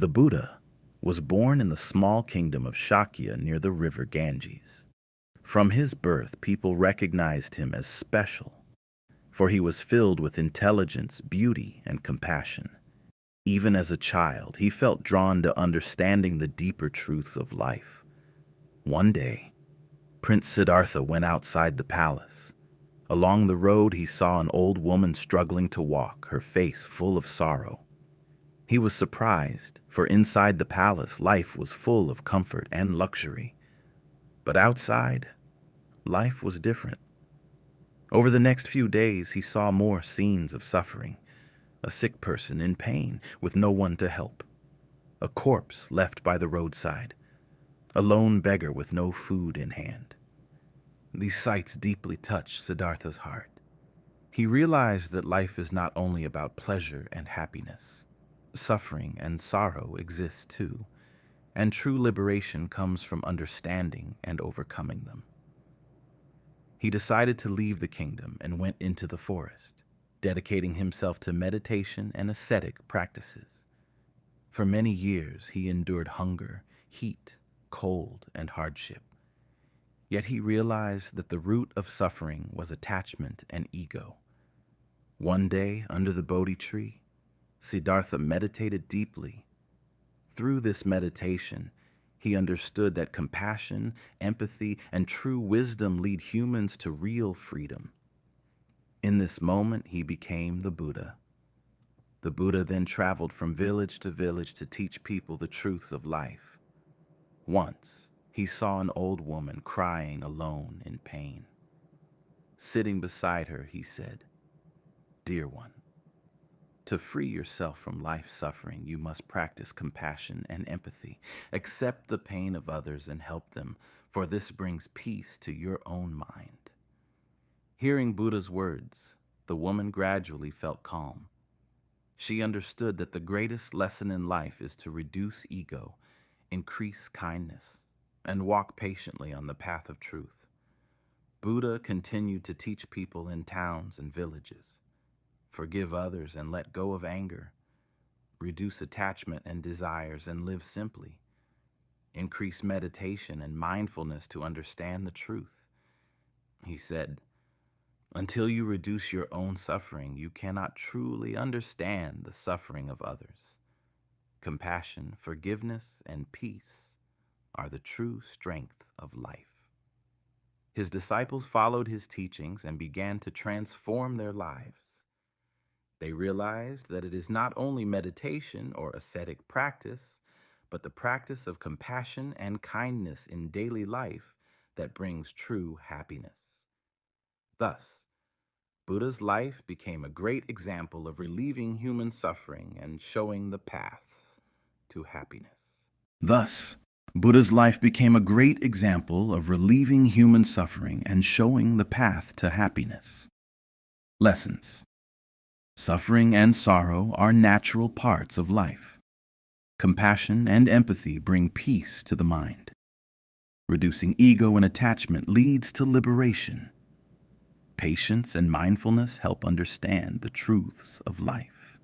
The Buddha was born in the small kingdom of Shakya near the river Ganges. From his birth, people recognized him as special, for he was filled with intelligence, beauty, and compassion. Even as a child, he felt drawn to understanding the deeper truths of life. One day, Prince Siddhartha went outside the palace. Along the road, he saw an old woman struggling to walk, her face full of sorrow. He was surprised, for inside the palace, life was full of comfort and luxury. But outside, life was different. Over the next few days, he saw more scenes of suffering. A sick person in pain with no one to help. A corpse left by the roadside. A lone beggar with no food in hand. These sights deeply touched Siddhartha's heart. He realized that life is not only about pleasure and happiness. Suffering and sorrow exist too, and true liberation comes from understanding and overcoming them. He decided to leave the kingdom and went into the forest, dedicating himself to meditation and ascetic practices. For many years, he endured hunger, heat, cold, and hardship. Yet he realized that the root of suffering was attachment and ego. One day, under the Bodhi tree, Siddhartha meditated deeply. Through this meditation, he understood that compassion, empathy, and true wisdom lead humans to real freedom. In this moment, he became the Buddha. The Buddha then traveled from village to village to teach people the truths of life. Once, he saw an old woman crying alone in pain. Sitting beside her, he said, "Dear one, to free yourself from life's suffering, you must practice compassion and empathy. Accept the pain of others and help them, for this brings peace to your own mind." Hearing Buddha's words, the woman gradually felt calm. She understood that the greatest lesson in life is to reduce ego, increase kindness, and walk patiently on the path of truth. Buddha continued to teach people in towns and villages. Forgive others and let go of anger. Reduce attachment and desires and live simply. Increase meditation and mindfulness to understand the truth. He said, "Until you reduce your own suffering, you cannot truly understand the suffering of others. Compassion, forgiveness, and peace are the true strength of life." His disciples followed his teachings and began to transform their lives. They realized that it is not only meditation or ascetic practice, but the practice of compassion and kindness in daily life that brings true happiness. Thus, Buddha's life became a great example of relieving human suffering and showing the path to happiness. Thus, Buddha's life became a great example of relieving human suffering and showing the path to happiness. Lessons. Suffering and sorrow are natural parts of life. Compassion and empathy bring peace to the mind. Reducing ego and attachment leads to liberation. Patience and mindfulness help understand the truths of life.